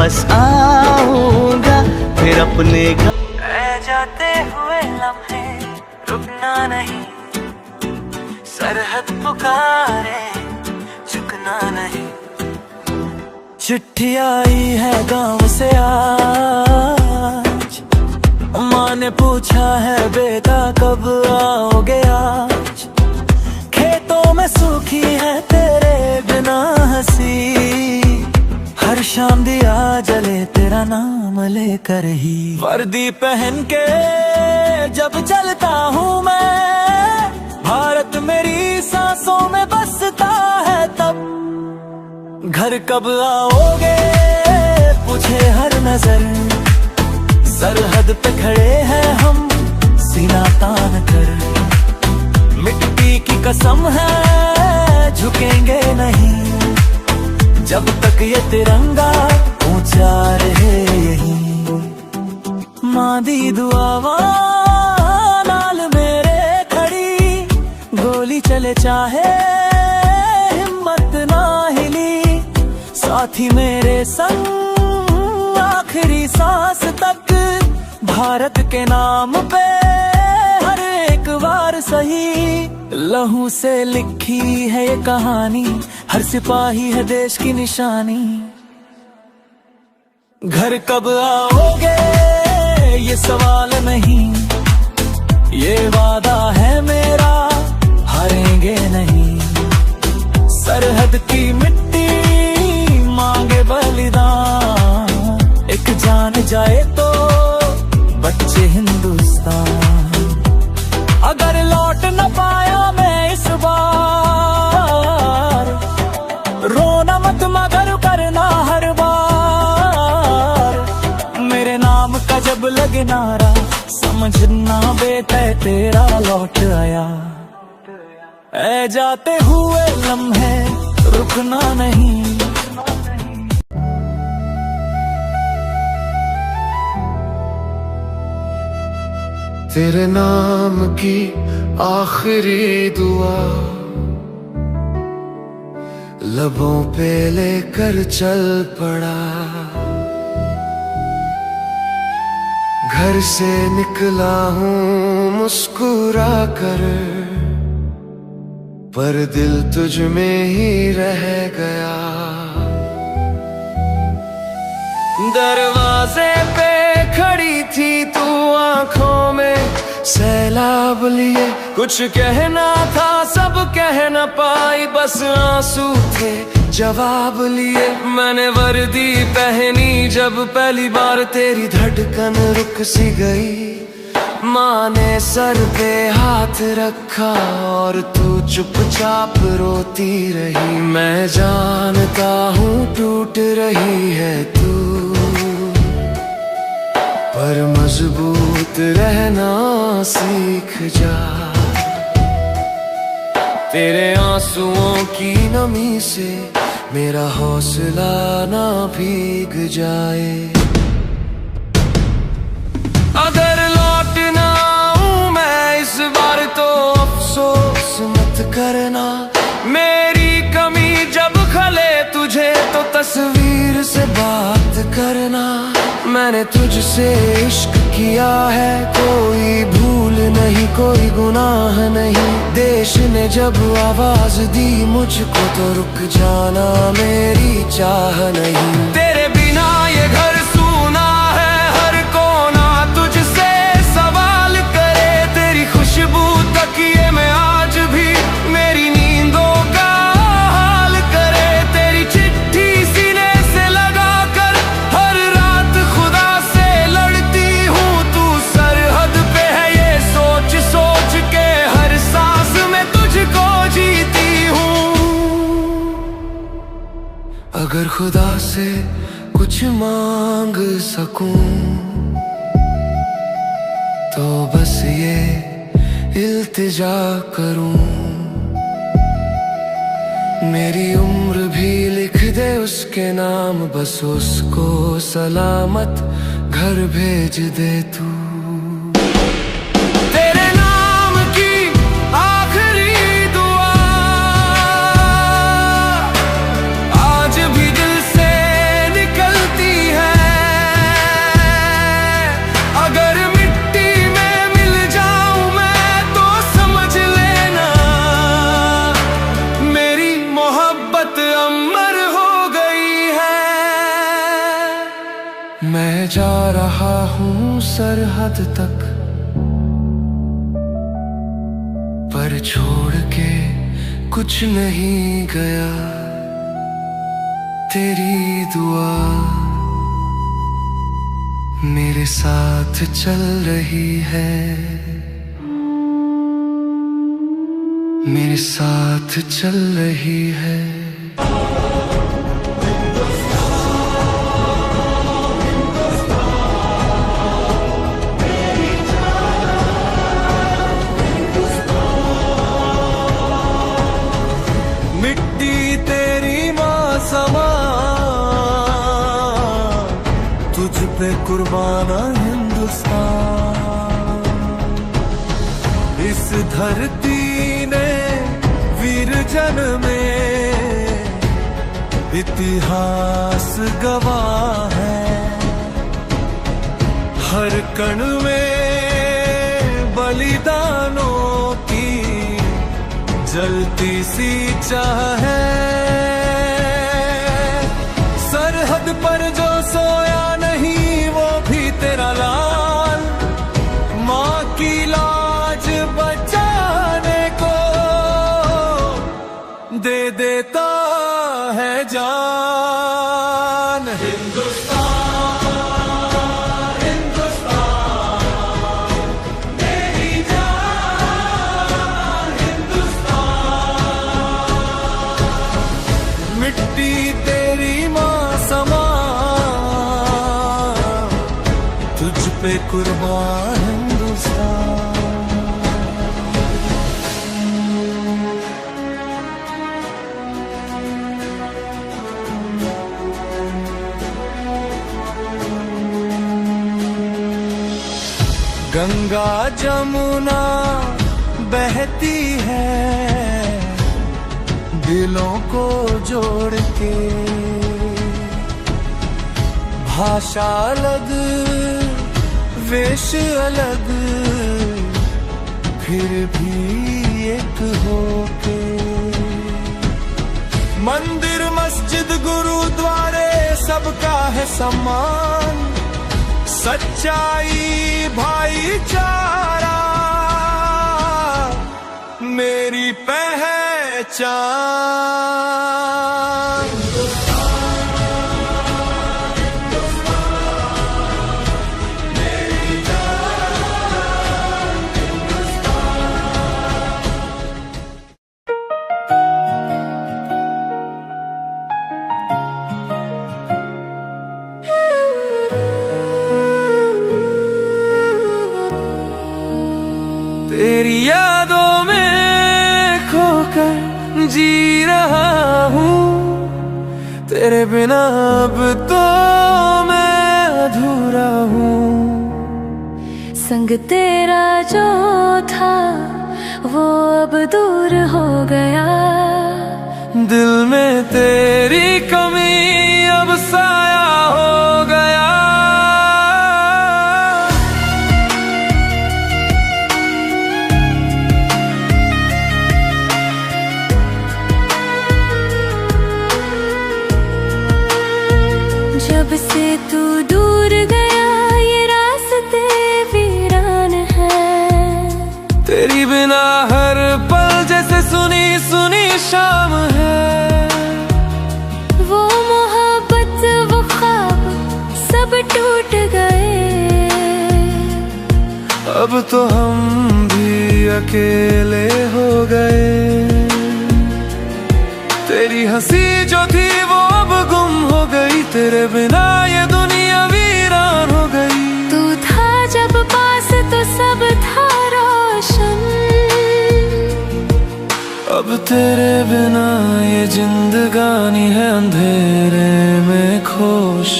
वापस आऊंगा फिर अपने जाते हुए लम्हे रुकना नहीं, सरहद पुकारे झुकना नहीं। चिट्ठी आई है गांव से आज, माँ ने पूछा है बेटा कब आओगे आज। खेतों में सूखी है तेरे बिना हंसी, हर शाम दिया जले तेरा नाम लेकर ही। वर्दी पहन के जब चलता हूँ मैं, भारत मेरी सांसों में बसता है तब। घर कब आओगे पूछे हर नजर, सरहद पे खड़े हैं हम सीना तान कर। मिट्टी की कसम है झुकेंगे नहीं, जब तक ये तिरंगा ऊंचा रहे यही। माँ दी दुआवा नाल मेरे खड़ी, गोली चले चाहे हिम्मत ना हिली। साथी मेरे संग आखिरी सांस तक, भारत के नाम पे हर एक बार सही। लहू से लिखी है ये कहानी, हर सिपाही है देश की निशानी। घर कब आओगे ये सवाल नहीं, ये वादा है मेरा हारेंगे नहीं। सरहद की मिट्टी मांगे बलिदान, एक जान जाए तो बच्चे हिंदुस्तान। अगर लौट न पाया मैं इस बार, रोना मत मगर करना हर बार। मेरे नाम का जब लगे नारा, समझना बेटा तेरा लौट आया। ऐ जाते हुए लम्हे रुकना नहीं। तेरे नाम की आखिरी दुआ लबों पे लेकर चल पड़ा। घर से निकला हूँ मुस्कुरा कर, पर दिल तुझ में ही रह गया। दरवाजे पे खड़ी थी तू आंखों में सैलाब लिए, कुछ कहना था सब कह न पाई, बस आंसू थे जवाब लिए। मैंने वर्दी पहनी जब पहली बार, तेरी धड़कन रुक सी गई। माँ ने सर पे हाथ रखा और तू चुपचाप रोती रही। मैं जानता हूँ टूट रही है तू, पर मजबूत रहना सीख जा। तेरे आंसुओं की नमी से मेरा हौसला ना भीग जाए। अगर लौटना हूँ मैं इस बार तो अफसोस मत करना। मेरी कमी जब खले तुझे तो तस्वीर से बात करना। मैंने तुझसे इश्क किया है, कोई भूल नहीं कोई गुनाह नहीं। देश ने जब आवाज दी मुझको तो रुक जाना मेरी चाह नहीं। तेरे बिना ये घर सूना है, हर कोना तुझसे सवाल करे। तेरी खुशबू तकिए में आज भी मेरी नींदों का हाल करे। तेरी चिट्ठी सीने से लगा कर हर रात खुदा से लड़ती हूँ। तू सरहद पे है ये सोच सोच के हर सांस में तुझको जीती हूँ। अगर खुदा से कुछ मांग सकूं तो बस ये इल्तिजा करूं। मेरी उम्र भी लिख दे उसके नाम, बस उसको सलामत घर भेज दे तू। तेरे नाम की आखिरी दुआ आज भी दिल से निकलती है। जा रहा हूँ सरहद तक, पर छोड़ के कुछ नहीं गया। तेरी दुआ मेरे साथ चल रही है, मेरे साथ चल रही है। मिट्टी तेरी माँ समान, तुझ पे कुर्बाना हिंदुस्तान। इस धरती ने वीर जन में इतिहास गवाह है। हर कण में बलिदानों की जलती सी चाह है। सरहद पर जो सोया नहीं वो भी तेरा लाल, माँ की लाज बचाने को दे देता है जान। हिंदुस्तान मिट्टी तेरी माँ समान, तुझ पे कुर्बान हिंदुस्तान। गंगा जमुना बहती है दिलों को जोड़ के, भाषा अलग वेश अलग फिर भी एक होके। मंदिर मस्जिद गुरुद्वारे सबका है सम्मान, सच्चाई भाईचारा मेरी पहचान। तेरी यादों में खोकर जी रहा हूँ, तेरे बिना अब तो मैं अधूरा हूँ। संग तेरा जो था वो अब दूर हो गया, दिल में तेरी कमी अब साया हो गया। जब से तू दूर गया ये रास्ते वीरान है। तेरी बिना हर पल जैसे सुनी सुनी शाम है। वो मोहब्बत वो ख्वाब सब टूट गए, अब तो हम भी अकेले हो गए। तेरी हंसी जो थी वो अब गुम हो गई, तेरे बिना ये दुनिया वीरान हो गई। तू था जब पास तो सब था रोशन, अब तेरे बिना ये जिंदगानी है अंधेरे में खोश।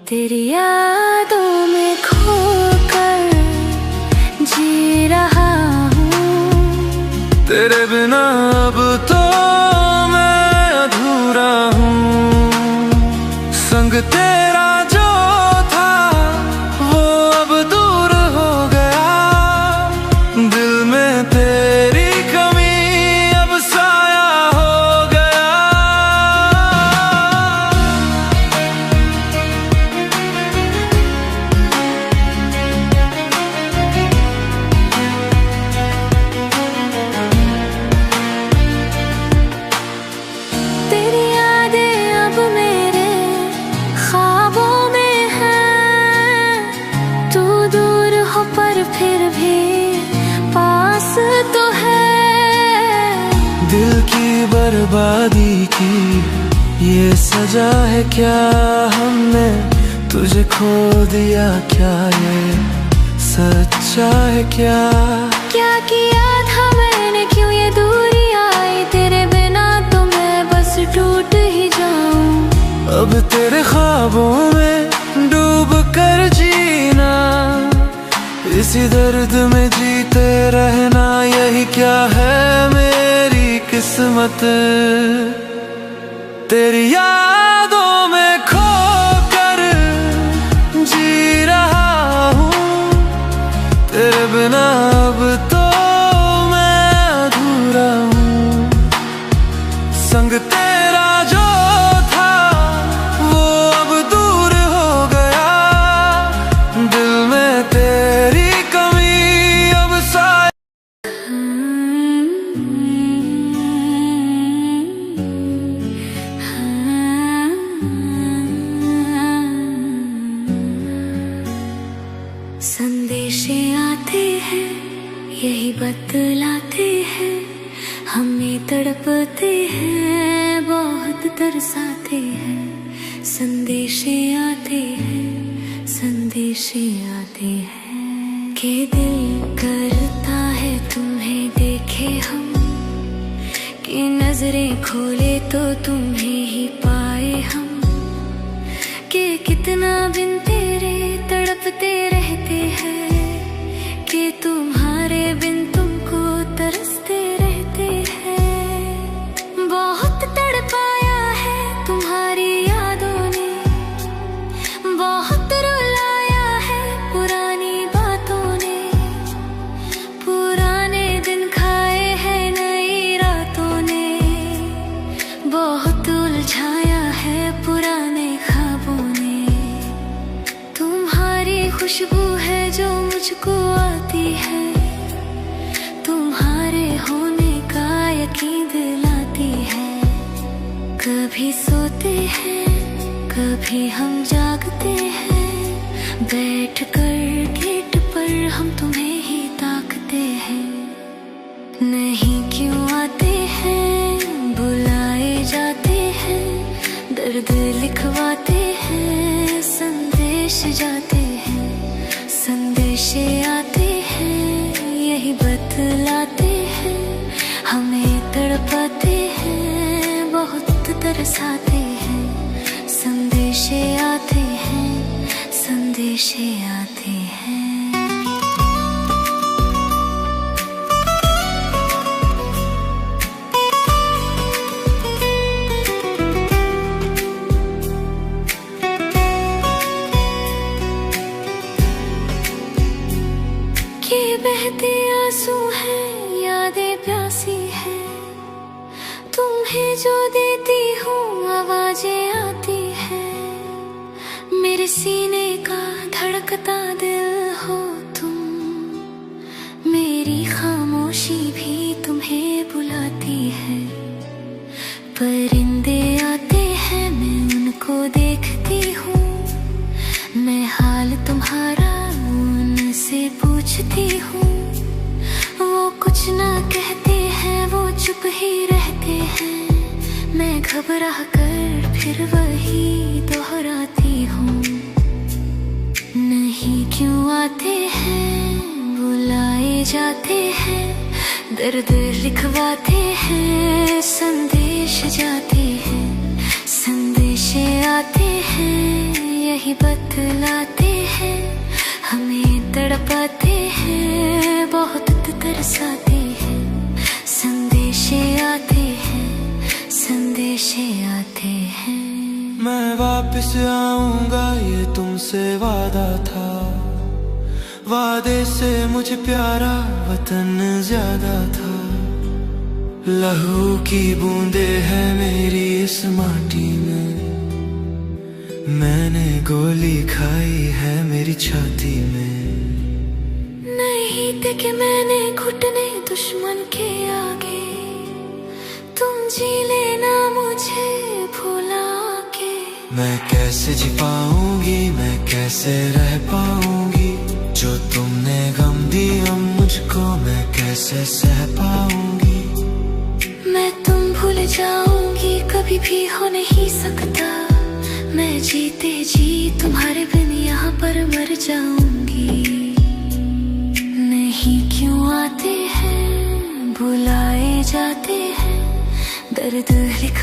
तेरी यादों में खोकर जी रहा हूँ, तेरे बिना अब तो मैं अधूरा हूँ। संग तेरा जो था वो अब दूर हो गया, दिल में तेरी कमी अब साया हो गया। दिल की बर्बादी की ये सजा है क्या हमने तुझे खो दिया, क्या ये सच्चा है क्या? क्या किया था मैंने, क्यों ये दूरी आई, तेरे बिना तो मैं बस टूट ही जाऊं। अब तेरे ख्वाबों में डूब कर जीना, इसी दर्द में जीते रहना, यही क्या है मेरी किस्मत। तेरी यादों में खो कर जी रहा हूँ, तेरे बिना अब तो मैं अधूरा हूँ। संग तेरा जो था वो अब दूर हो गया, दिल में तेरी कमी अब सा। संदेशे आते हैं यही बतलाते हैं, हमें तड़पते हैं बहुत तरसाते हैं। संदेशे आते हैं, संदेशे आते हैं कि दिल करता है तुम्हें देखे हम, कि नजरें खोले तो तुम्हें ही पाए हम, कि कितना बिन तेरे तड़पते रहते हैं, कि तुम्हारे बिन तुमको तरसते रहते हैं। बहुत तड़पाया है तुम्हारी यादों ने, बहुत रुलाया है पुरानी बातों ने, पुराने दिन खाए हैं नई रातों ने, बहुत उलझाया है पुराने ख्वाबों ने। तुम्हारी खुशबू है जो मुझको आती है, तुम्हारे होने का यकीन दिलाती है। कभी सोते हैं कभी हम जागते हैं, बैठ कर गेट पर हम तुम्हें ही ताकते हैं। नहीं क्यों आते हैं बुलाए जाते हैं, दर्द लिखवाते हैं संदेश जाते हैं। संदेशे आते हैं यही बतलाते हैं, हमें तड़पाते हैं बहुत तरसाते हैं। संदेशे आते हैं, संदेशे आते हैं। ये बहते आंसू हैं, यादें प्यासी है, तुम्हें जो देती हूँ आवाजें आती है। मेरे सीने का धड़कता दिल हो तुम, मेरी खामोशी भी तुम्हें बुलाती है। परिंदे आते हैं मैं उनको देखती हूँ, मैं हाल तुम्हारा उनसे पूछती हूँ। वो कुछ ना कहते हैं, वो चुप ही रहते हैं, मैं घबरा कर फिर वही दोहराती हूँ। नहीं क्यों आते हैं बुलाए जाते हैं, दर्द लिखवाते हैं संदेश जाते हैं। संदेशे आते हैं यही बतलाते हैं, हमें तड़पाते हैं बहुत तरसाते हैं। संदेशे आते हैं, संदेशे आते हैं। मैं वापस आऊंगा ये तुमसे वादा था, वादे से मुझे प्यारा वतन ज्यादा था। लहू की बूंदे हैं मेरी इस माटी में, मैंने गोली खाई है मेरी छाती में। नहीं थे कि मैंने घुटने दुश्मन के आगे, तुम जी लेना मुझे भुला के। मैं कैसे जी पाऊंगी, मैं कैसे रह पाऊंगी, जो तुमने गम दिया मुझको मैं कैसे सह पाऊंगी। मैं भूल जाऊंगी कभी भी हो नहीं सकता। मैं जीते जी तुम्हारे बिन यहाँ पर मर जाऊंगी। नहीं क्यों आते हैं बुलाए जाते हैं, दर्द लिख